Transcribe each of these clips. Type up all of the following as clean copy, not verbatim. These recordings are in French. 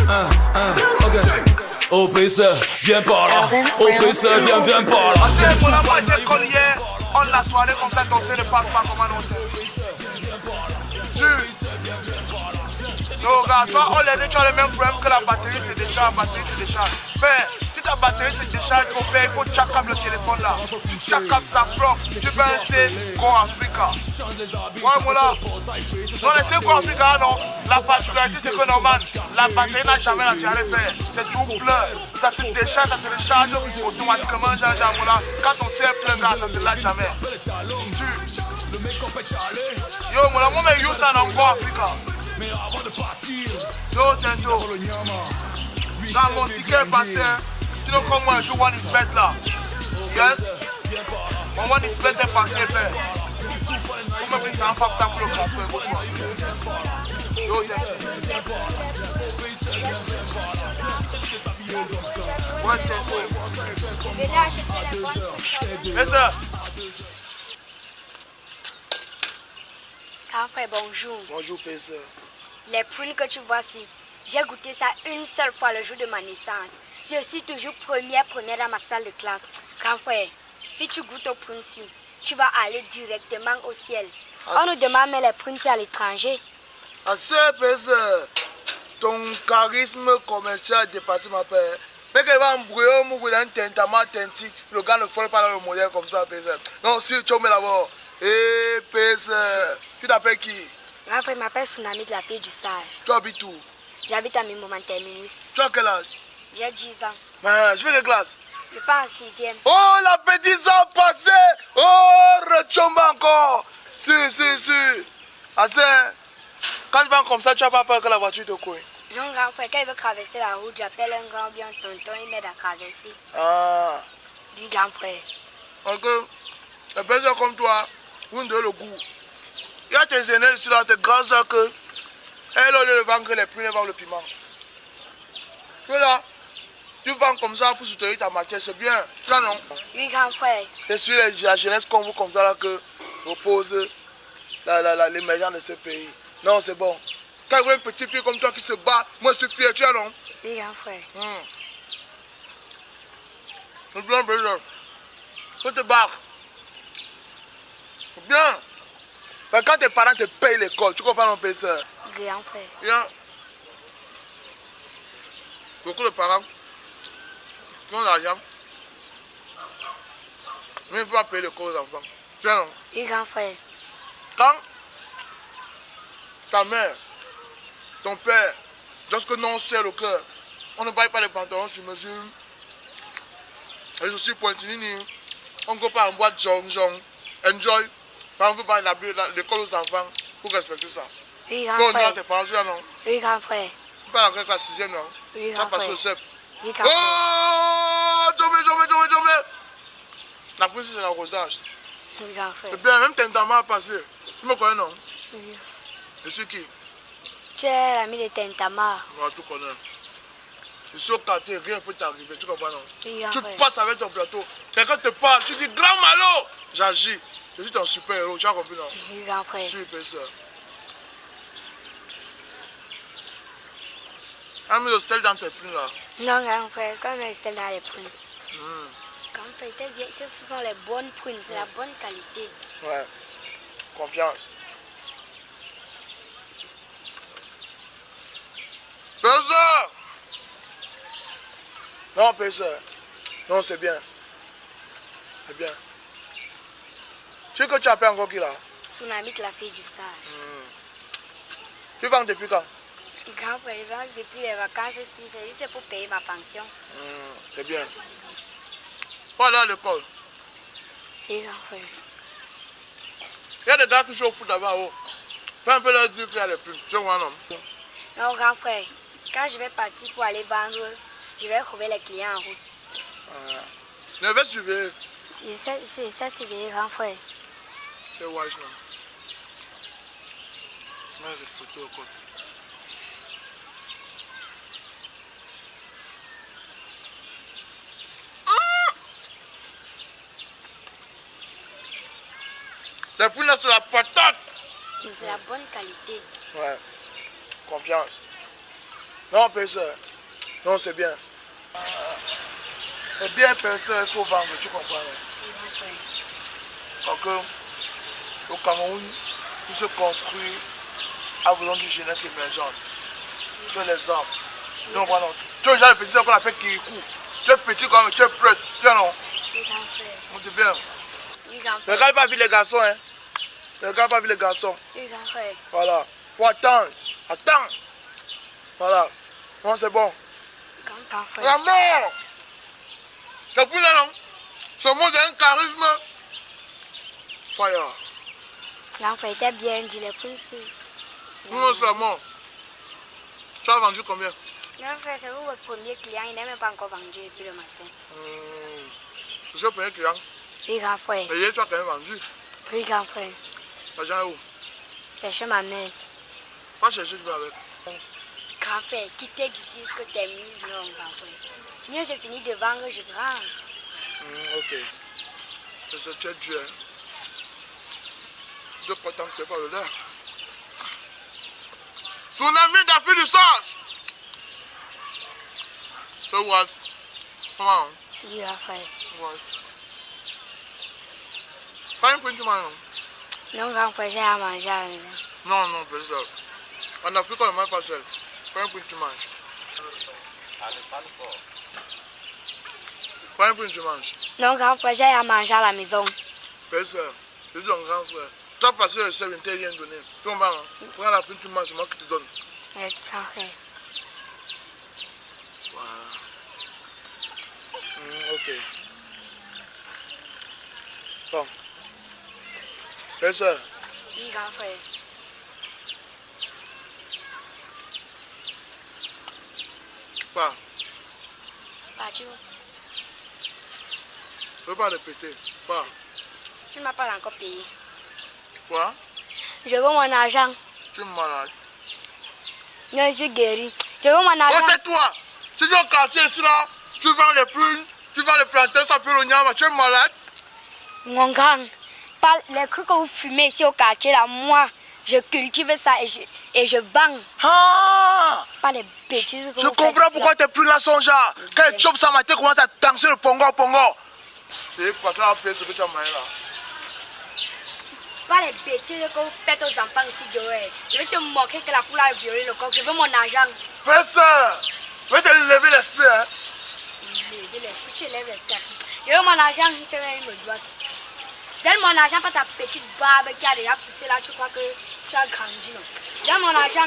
Ok. Oppresseur, viens par là. Oppresseur, viens par là. On n'a pas été collier. On l'a soirée comme ça, ton ne passe pas comme un autre. Non, regarde, toi, on l'a dit, tu as le même problème que la batterie se décharge. Mais si ta batterie se décharge trop bien, il faut check up le téléphone là. Tu check up sa bloque. Tu peux essayer Go Africa. Ouais, moi là. Non, laissez Go Africa, non. La particularité, c'est que normal, la batterie n'a jamais la tirée paix. C'est tout plein. Ça se décharge, automatiquement, voilà. Quand on sert plein gars, ça ne te lâche jamais. Yo, moi, mais yo, ça dans Go Africa. Yo, Tento. Quand mon ticket est passé, tu know comment un jour one is bet là. Yes? Mon one is bet est passé, père. Vous me prenez ça en pape ça pour le compter, gauche. Yo, Tento. Ouais, Tento. Yes, sir. Grand frère, bonjour. Bonjour, père. Les prunes que tu vois ici, j'ai goûté ça une seule fois le jour de ma naissance. Je suis toujours première dans ma salle de classe. Grand frère, si tu goûtes aux prunes ici, tu vas aller directement au ciel. On nous demande mais les prunes c'est à l'étranger. Assez, père. Ton charisme commercial dépasse ma père. Mais qu'il va embrouiller, un tentama, tenti. Le gars ne faut pas dans le modèle comme ça, père. Non, si tu mets d'abord. Eh, père, tu t'appelles qui? Grand frère, je m'appelle Tsunami de la fille du sage. Tu habites où? J'habite à Mimoman Terminus. Tu as quel âge? J'ai 10 ans. Mais je fais quelle classe? Je pars en 6e. Oh, la petite ans passée! Oh, rechomba encore! Si. Assez. Quand tu vas comme ça, tu n'as pas peur que la voiture te couille? Non, grand frère, quand il veut traverser la route, j'appelle un grand bien tonton, il m'aide à traverser. Ah. Lui, grand frère. Ok. Les personnes comme toi, vous ne donnez le goût. Il y a tes aînés ici, là, tes grands soeurs que. Elle, au lieu de vendre les prunes, elle vend le piment. Tu là, tu vends comme ça pour soutenir ta matière, c'est bien. Tu vois, non? Oui, grand frère. C'est sur la jeunesse comme vous, comme ça, là, que repose l'émergence de ce pays. Non, c'est bon. Quand il y a un petit pied comme toi qui se bat, moi je suis fier, tu vois, non? Oui, grand frère. C'est bien, bien. Faut te battre. C'est bien. Mais quand tes parents te payent l'école, tu comprends mon père? Grand frère. Bien. Beaucoup de parents qui ont l'argent, mais ils ne peuvent pas payer l'école aux enfants. Tu vois, non? Oui, grand frère. Quand ta mère, ton père, lorsque non serre le cœur, on ne baille pas les pantalons sur mesure, les chaussures pointilles, on ne go pas en boîte jong, enjoy. Par exemple, on peut pas l'école aux enfants, il faut respecter ça. Oui, grand frère. Tes parents, non? Oui, grand frère. Tu parles en classe 6e, non? Oui, Tu as grand passé au frère. CEP. Oui, grand frère. Oh, tombé. La police, c'est l'arrosage. Oui, grand frère. Et bien, même Tentama a passé. Tu me connais, non? Oui. Je suis qui? Tu es l'ami de Tentama. Moi, tu connais. Je suis au quartier, rien ne peut t'arriver, tu comprends, non? Oui, grand Tu frère. passes avec ton plateau, quelqu'un te parle, tu dis grand malo. J'agis. Je suis ton super héros, tu as compris, non? Oui, grand frère. Super, ça. As mis le sel dans tes plumes, là. Non, grand frère, c'est comme celle dans les prunes. Grand frère, t'es bien. Ce sont les bonnes prunes, c'est la bonne qualité. Ouais. Confiance. Pesa! Non, Pesa. Non, c'est bien. C'est bien. Tu sais que tu appelles encore qui là? Tsunami de la fille du sage. Tu vends depuis quand? Grand frère, je vends depuis les vacances ici, c'est juste pour payer ma pension. C'est bien. Pas aller à l'école. Oui, grand frère. Il y a des gars qui jouent au foot là-bas haut. Fais un peu leur dire qu'il y a les plumes. Tu vois, non? Non, grand frère, quand je vais partir pour aller vendre, je vais trouver les clients en route. Ne vais suivre. C'est ça, tu veux, grand frère. C'est wise, man. Je vais respecter au côté. Les poules là, c'est la patate. C'est la bonne qualité. Ouais. Confiance. Non, personne. Non, c'est bien. Et bien, personne, il faut vendre, tu comprends? Parce que au Cameroun, tout se construit à besoin d'une jeunesse émergente. Tu as les arbres. Non, voilà. Tu as déjà le petit qu'on appelle Kirikou. Tu es petit quand même, tu es prêt. Tu es non? On dit bien. Ne regarde pas vite les garçons, hein. Ne regarde pas vite les garçons. Voilà. Faut attendre. Attends. Voilà. Non, c'est bon. La mort. C'est plus là, non? Ce monde a un charisme. Fire. Grand frère était bien dit les princes. Non, c'est la mort. Tu as vendu combien? Grand frère, c'est vous votre premier client, il n'a même pas encore vendu depuis le matin. Je suis premier client. Oui, grand frère. Et hier, tu as quand même vendu. Oui, grand frère. L'argent est où? C'est chez ma mère. Pas chercher, tu vas avec. Grand frère, quittez d'ici ce que tu amuses, non, grand frère. Mieux, j'ai fini de vendre, je prends. Ok. C'est ce que tu es dur. De content que c'est pas le l'air. Tsunami d'appui du sage. So what? Comment? Oui, grand frère. What? Pas un peu de mal, non? Non, grand frère, j'ai à manger à la maison. Non, non, pas ça. En Afrique, on ne mange pas seul. Pas un peu tu manges. Pas un peu tu manges. Non, grand frère, j'ai à manger à la maison. Père, je dis ton grand frère. Tu as passé le chef, il ne t'a rien donné. Tu comprends? Prends la pluie, tu manges, c'est moi qui te donne. Merci, grand frère. Voilà. Ok. Bon. Père, Oui, grand frère. pas. Pas tu. Je ne peux pas répéter. Pas. Tu ne m'as pas encore payé. Quoi? Je veux mon argent. Tu es malade. Non, je suis guéri. Je veux mon argent. Oh, tais-toi! Tu es au quartier ici là, tu vends les prunes, tu vends les plantains, ça peut le nyama, tu es malade? Mon grand, pas les trucs que vous fumez ici au quartier là, moi, je cultive ça et je vends. Ah! Pas les bêtises que Je vous comprends faites pourquoi tes prunes là sont genre. Quand les chopes ça matin commence à danser le pongo. C'est quoi, tu as payé ce que tu as mangé là? Pas les bêtises que vous faites aux enfants ici dehors. Je vais te moquer que la poule a violé le coq. Je veux mon argent. Fais ça! Je vais te lever l'esprit, hein? Lever l'esprit, tu lèves l'esprit. Je veux mon argent, il fait même me doigt. Donne mon argent, pas ta petite barbe qui a déjà poussé là, tu crois que tu as grandi, non? Donne mon argent,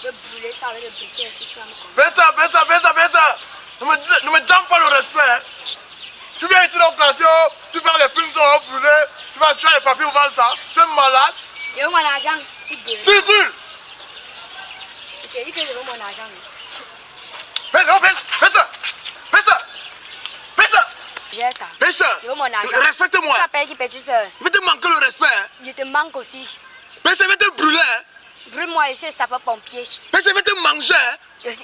je vais brûler ça avec le béquet si tu vas me comprendre. Fais ça! Ne me donne pas le respect, hein? Tu viens ici dans le quartier, tu vends les prunes, ça va brûler, tu vas tuer les papiers pour vendre ça, tu es malade? Je veux mon argent, c'est guéri. Circule! Je t'ai dit que je veux mon argent. Fais ça! J'ai ça. Fais ça! Je veux mon argent. Respecte-moi! Tu t'appelles qui petit soeur? Je vais te manquer le respect, hein? Je te manque aussi. Fais ça, je vais te brûler, hein? Brûle-moi ici, sapeur-pompier. Fais ça, je vais te manger, hein?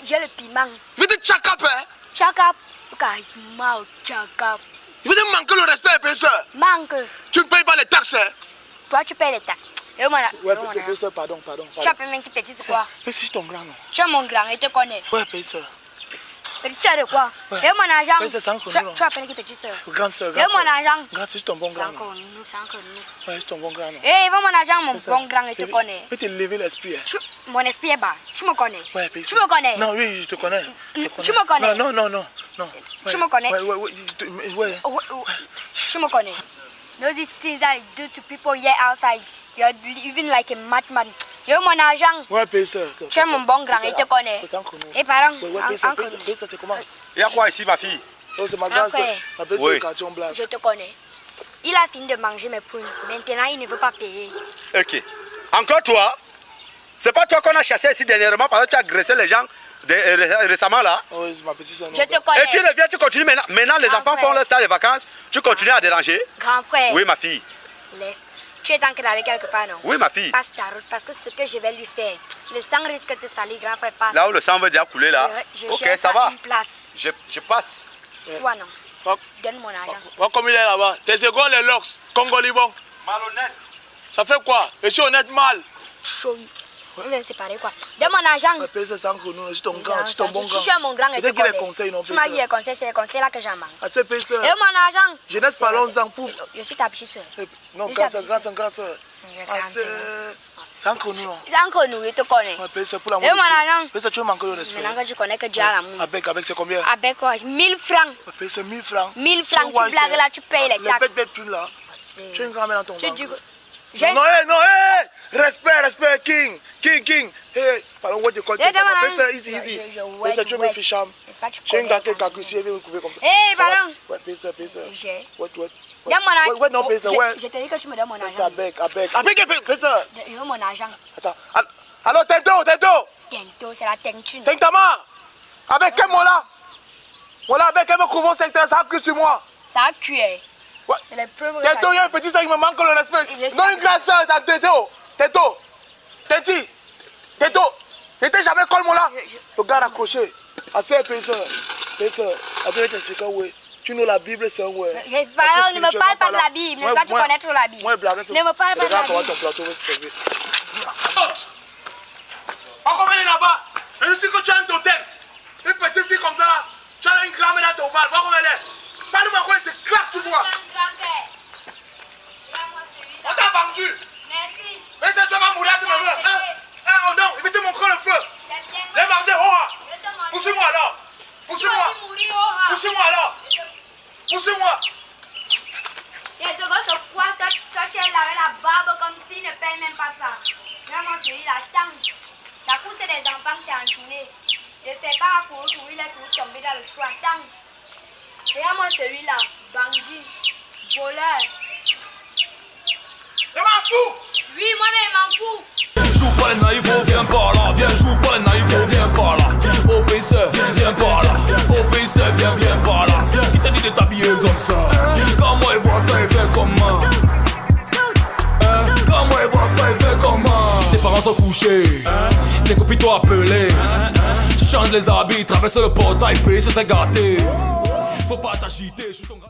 J'ai le piment. Je vais te check-up, hein? Check-up. Look at his mouth, check-up. Je vais te manquer le respect, professeur. Manque. Tu ne payes pas les taxes, hein? Toi, tu payes les taxes. Je veux mon argent. Ouais, professeur, pardon. Tu appelles même qui petit, c'est quoi? Mais c'est ton grand, non? Tu es mon grand, il te connaît. Ouais, professeur. Petit soeur de quoi? Ouais. Je veux mon argent. Ouais, c'est encore nous, non? Tu appelles qui petit soeur? Grand soeur, Je veux mon argent. Grand, c'est ton bon C'est grand, encore non? nous, c'est encore nous. Ouais, c'est ton bon grand, non? Eh, il veut mon argent, mon C'est ça. bon grand, il te connaît. Je vais te lever l'esprit, hein? Mon esprit est bas. Tu me connais? Ouais, Tu professeur. me connais? Non, oui, je te connais. Tu me connais? Non. Tu me connais? Ouais. Tu me connais? No, these things that I do to people here outside. You are living like a madman. Je veux mon argent. Ouais, professeur. Tu es mon bon grand, il te connaît. C'est encore nous. Et parents, Ouais, encore professeur, c'est comment? Il y a quoi ici, ma fille? Oh, c'est ma grande soeur. Après. Ma petite Oui. quartier en blague. je te connais. Il a fini de manger mes prunes. Maintenant, il ne veut pas payer. Ok. Encore toi? C'est pas toi qu'on a chassé ici dernièrement parce que tu as agressé les gens récemment là? Oh, c'est ma petite soeur. Je te connais. Et tu reviens, tu continues maintenant. Maintenant, les Grand enfants frère. font leur stage de vacances. Tu continues à déranger? Grand frère. Oui, ma fille. Laisse. Tu es dans qu'elle allait quelque part, non? Oui, ma fille. Passe ta route parce que ce que je vais lui faire, le sang risque de salir, grand frère. Passe. Là où le sang veut déjà couler là. Je Ok, cherche ça va. une place. Je passe. Toi, non. Oh, Donne mon argent. oh, comme il est là-bas. Tes égaux, les locks. Congo Liban. Malhonnête. Ça fait quoi? Je suis honnête mal. Show you. On vient séparer quoi. Donne mon argent. Paye ça sans chrono, je suis ton grand, je suis ton bon Je grand. suis mon grand et Peut-être qu'il y a des conseils, non? Tu m'as dit les conseils, c'est les conseils là que j'en manque. Assez paye ça. Et mon argent. Jeunesse parlons-en pour. Je suis ta petite soeur. Non, grâce soeur. Sans chrono, non? C'est encore nous, je te connais. Paye ça pour la Et mon argent. Paye ça, tu veux manquer de respect. Maintenant que tu connais que Dieu a l'amour. Avec, c'est combien? Avec quoi? 1000 francs. Paye ça 1000 francs. 1000 francs, tu blagues là, tu payes les taxes. Les bêtes plus là. Tu es une grand-mère dans ton Tu dis ventre. que... Non, respect, king. Hey, pardon, what you call it? Paye ça, easy. Paye ça, tu veux me ficher. Tu es une grand-mère qui a cru si elle veut me couvrir comme ça. Hey, pardon. Ouais, paye ça. J'ai. What? Donne mon argent. Ouais, non, paye ça, ouais. Je te dis que tu me donnes mon Paye ça, argent. avec, paye ça. Je veux mon argent. Attends, alors, tento. Tento, c'est la tentune. Tentama. Avec quel mot là? Voilà, avec quel mot couvre secteur, ça a pris sur moi. Ça a cuit. Ouais. C'est les preuves. Tento, il y a un petit ça qui me manque le respect. Non, une grâce, Tento. T'étais jamais col mon là? Le gars accroché. Assez, paye ça. Après, je t'explique, ouais. Tu know la Bible, c'est un ouais. Ne me parle pas de la Bible. N'est-ce pas, tu connais trop la Bible. Moi, blague. Ne me parle pas de la Bible. Ton plateau, encore venir là-bas. Je sais que tu as un totem. Une petite fille comme ça là. Tu as une grand-mère dans ton bal. Moi, comment elle est? Parle-moi quoi, elle te claque tout moi. On t'a vendu. Merci. Mais ça, tu vas mourir à tout moment. Oh non, il mettait mon crâne le feu. J'ai mangé, Pousse-moi alors. Pousse-moi. Et ce gars, c'est quoi? Toi, tu es là avec la barbe comme s'il ne paye même pas ça. Vraiment, celui-là, tant. La cour, c'est des enfants, c'est enchaîné. Je ne sais pas pour il est toujours tombé dans le trou. Tant. Regarde-moi celui-là, bandit, voleur. Je m'en fous. Oui, moi-même, je m'en fous. Joue pas les naïfs, viens par là. Joue pas les naïfs, viens par là. Obéisseur, viens par là. Obéisseur, viens par là. Qui t'a dit de t'habiller comme ça? Quand moi il voit ça, il fait comment? Quand moi il voit ça, il fait comment? Tes parents sont couchés, tes copines t'ont appelé. Tu changes les habits, traverses le portail, pays sur tes gâtés. Faut pas t'agiter, je suis ton gars.